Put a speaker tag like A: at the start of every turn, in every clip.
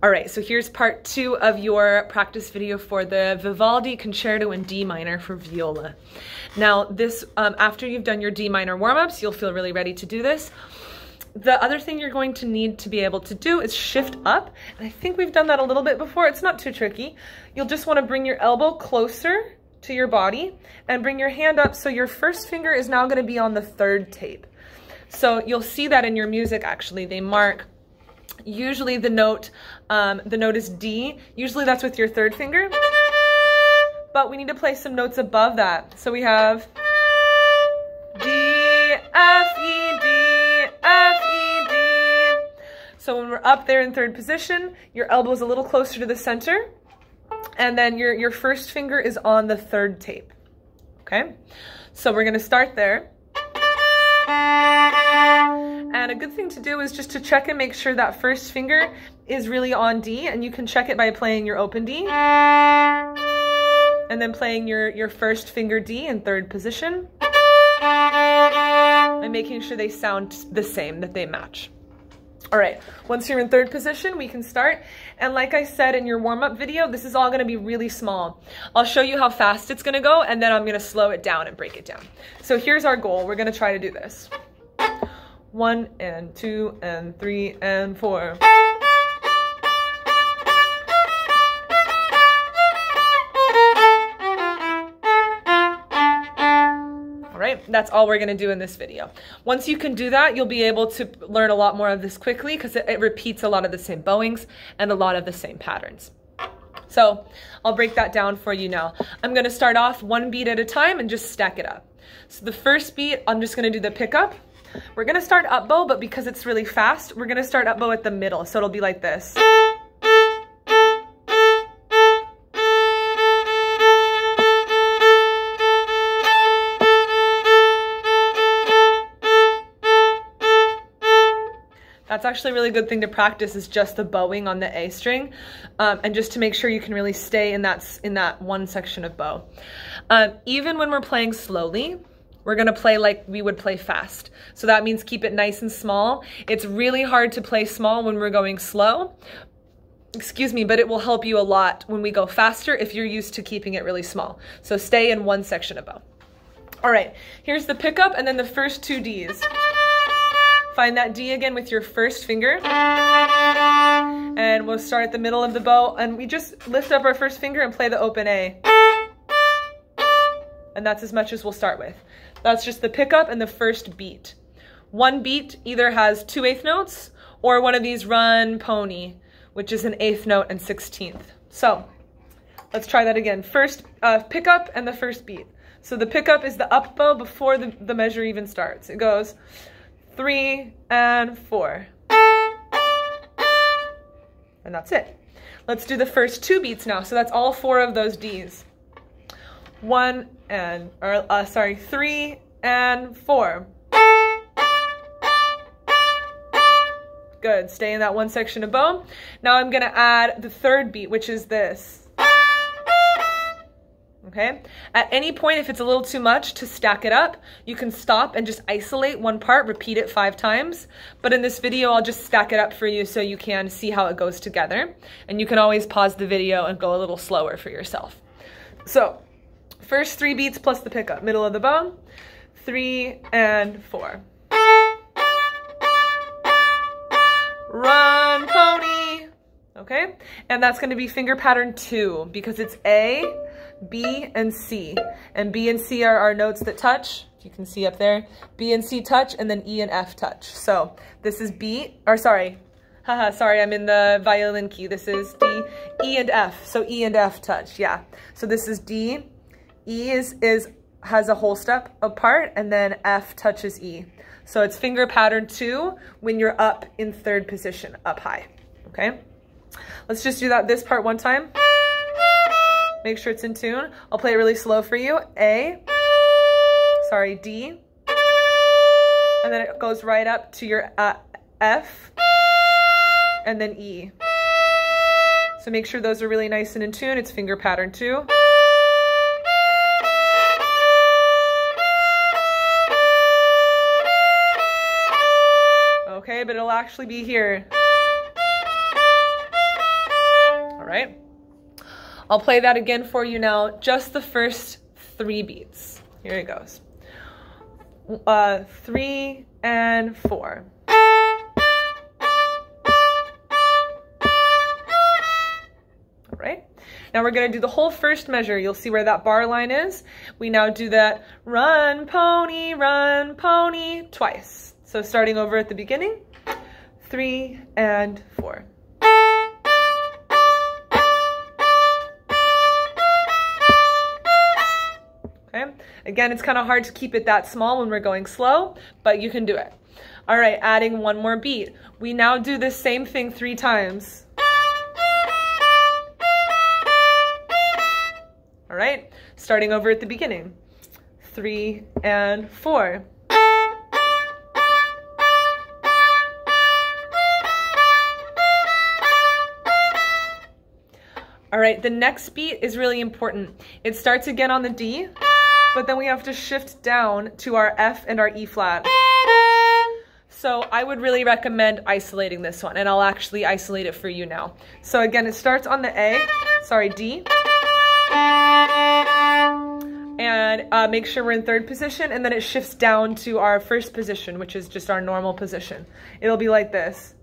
A: All right, so here's part 2 of your practice video for the Vivaldi Concerto in D minor for viola. Now this, after you've done your D minor warm-ups, you'll feel really ready to do this. The other thing you're going to need to be able to do is shift up. And I think we've done that a little bit before. It's not too tricky. You'll just want to bring your elbow closer to your body and bring your hand up so your first finger is now going to be on the 3rd tape. So you'll see that in your music actually. They mark usually the note is D. Usually that's with your 3rd finger. But we need to play some notes above that. So we have D, F, E, D, F, E, D. So when we're up there in 3rd position, your elbow's a little closer to the center. And then your first finger is on the 3rd tape. Okay? So we're going to start there. And a good thing to do is just to check and make sure that first finger is really on D, and you can check it by playing your open D and then playing your first finger D in 3rd position and making sure they sound the same, that they match. All right, once you're in 3rd position, we can start. And like I said in your warm-up video, this is all gonna be really small. I'll show you how fast it's gonna go, and then I'm gonna slow it down and break it down. So here's our goal. We're gonna try to do this. 1 and 2 and 3 and 4. That's all we're going to do in this video. Once you can do that, you'll be able to learn a lot more of this quickly because it repeats a lot of the same bowings and a lot of the same patterns. So I'll break that down for you now. I'm going to start off 1 beat at a time and just stack it up. So the first beat, I'm just going to do the pickup. We're going to start up bow, but because it's really fast, we're going to start up bow at the middle. So it'll be like this. That's actually a really good thing to practice, is just the bowing on the A string, and just to make sure you can really stay in that one section of bow. Even when we're playing slowly, we're gonna play like we would play fast. So that means keep it nice and small. It's really hard to play small when we're going slow, excuse me, but it will help you a lot when we go faster if you're used to keeping it really small. So stay in one section of bow. All right, here's the pickup and then the first 2 Ds. Find that D again with your first finger. And we'll start at the middle of the bow, and we just lift up our first finger and play the open A. And that's as much as we'll start with. That's just the pickup and the first beat. 1 beat either has 2 eighth notes or one of these run pony, which is an 8th note and 16th. So let's try that again. First pickup and the first beat. So the pickup is the up bow before the measure even starts. It goes 3 and 4. And that's it. Let's do the first 2 beats now. So that's all 4 of those Ds. 3 and 4. Good, stay in that one section of bow. Now I'm gonna add the 3rd beat, which is this. Okay, at any point, if it's a little too much to stack it up, you can stop and just isolate one part, repeat it 5 times. But in this video, I'll just stack it up for you so you can see how it goes together. And you can always pause the video and go a little slower for yourself. So first 3 beats plus the pickup, middle of the bow, 3 and 4. Run pony. Okay, and that's going to be finger pattern 2 because it's A, B, and C. And B and C are our notes that touch. You can see up there. B and C touch, and then E and F touch. So this is B, or sorry, I'm in the violin key. This is D, E, and F. So E and F touch, yeah. So this is D. E has a whole step apart, and then F touches E. So it's finger pattern 2 when you're up in 3rd position, up high. Okay. Let's just do this part one time. Make sure it's in tune. I'll play it really slow for you. D. And then it goes right up to your F, and then E. So make sure those are really nice and in tune. It's finger pattern 2. Okay, but it'll actually be here. right? I'll play that again for you now, just the first 3 beats. Here it goes. 3 and 4. All right. Now we're going to do the whole first measure. You'll see where that bar line is. We now do that run pony twice. So starting over at the beginning, 3 and 4. Okay. Again, it's kind of hard to keep it that small when we're going slow, but you can do it. All right, adding one more beat. We now do the same thing 3 times. All right, starting over at the beginning, 3 and 4. All right, the next beat is really important. It starts again on the D, but then we have to shift down to our F and our E flat. So I would really recommend isolating this one, and I'll actually isolate it for you now. So again, it starts on the D. And make sure we're in 3rd position, and then it shifts down to our 1st position, which is just our normal position. It'll be like this.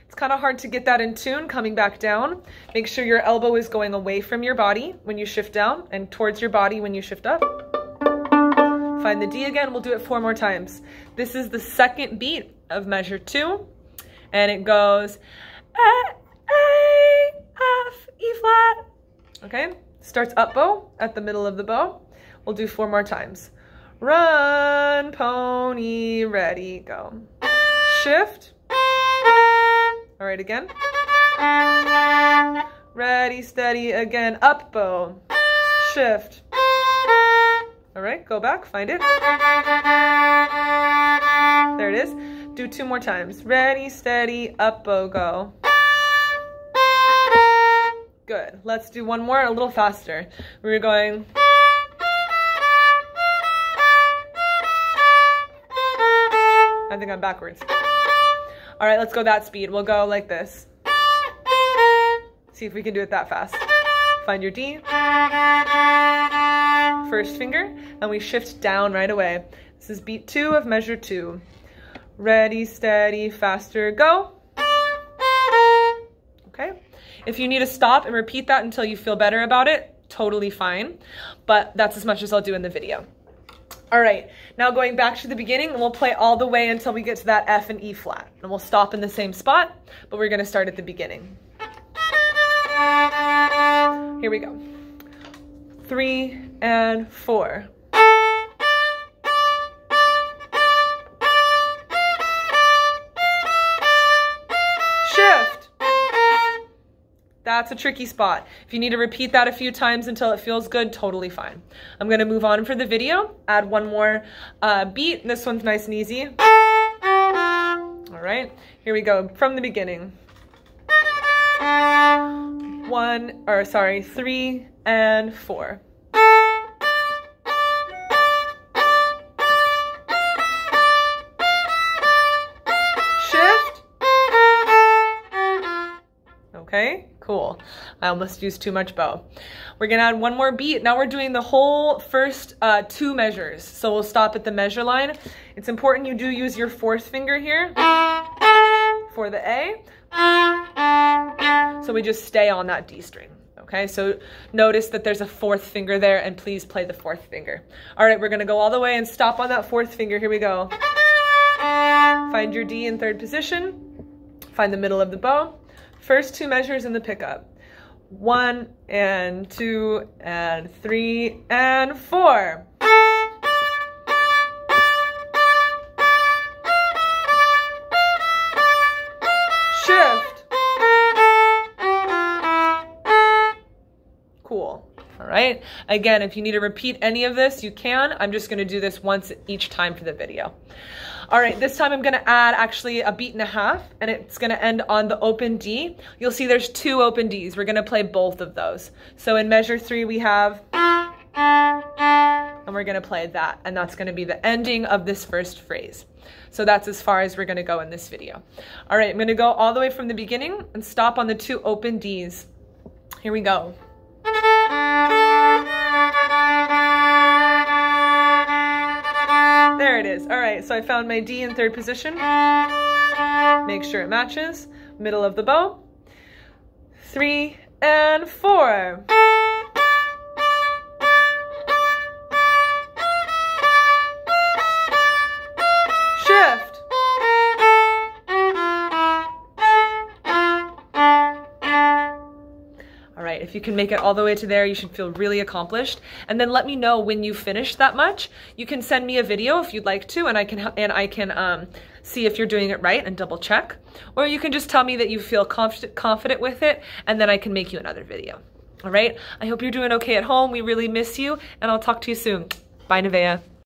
A: It's kind of hard to get that in tune, coming back down. Make sure your elbow is going away from your body when you shift down and towards your body when you shift up. Find the D again. We'll do it 4 more times. This is the 2nd beat of measure 2, and it goes A, F, E flat. Okay, starts up bow at the middle of the bow. We'll do 4 more times. Run, pony, ready, go. Shift. All right, again. Ready, steady, again, up bow. Shift. All right, go back, find it. There it is. Do 2 more times. Ready, steady, up bow, go. Good. Let's do one more, a little faster. We're going. I think I'm backwards. All right, let's go that speed. We'll go like this. See if we can do it that fast. Find your D, 1st finger, and we shift down right away. This is beat 2 of measure 2. Ready, steady, faster, go. Okay. If you need to stop and repeat that until you feel better about it, totally fine. But that's as much as I'll do in the video. All right, now going back to the beginning, and we'll play all the way until we get to that F and E flat. And we'll stop in the same spot, but we're gonna start at the beginning. Here we go. 3 and 4. Shift. That's a tricky spot. If you need to repeat that a few times until it feels good, totally fine. I'm gonna move on for the video, add one more beat. This one's nice and easy. All right, here we go from the beginning. 3 and 4. Shift. Okay, cool. I almost used too much bow. We're gonna add one more beat. Now we're doing the whole first 2 measures. So we'll stop at the measure line. It's important you do use your 4th finger here for the A. So we just stay on that D string. Okay, so notice that there's a 4th finger there, and please play the 4th finger. All right, we're gonna go all the way and stop on that 4th finger. Here we go. Find your D in 3rd position. Find the middle of the bow. First 2 measures in the pickup. 1 and 2 and 3 and 4. Shift. Cool. All right. Again, if you need to repeat any of this, you can. I'm just going to do this once each time for the video. All right, this time I'm going to add actually a beat and a half, and it's going to end on the open D. You'll see there's 2 open Ds. We're going to play both of those. So in measure 3, we have And we're gonna play that, and that's gonna be the ending of this first phrase. So that's as far as we're gonna go in this video. All right, I'm gonna go all the way from the beginning and stop on the 2 open Ds. Here we go. There it is. All right, so I found my D in 3rd position. Make sure it matches. Middle of the bow. 3 and 4. Shift. All right, if you can make it all the way to there, you should feel really accomplished. And then let me know when you finish that much. You can send me a video if you'd like to, and I can see if you're doing it right and double check. Or you can just tell me that you feel confident with it, and then I can make you another video. All right, I hope you're doing okay at home. We really miss you, and I'll talk to you soon. Bye, Nevaeh.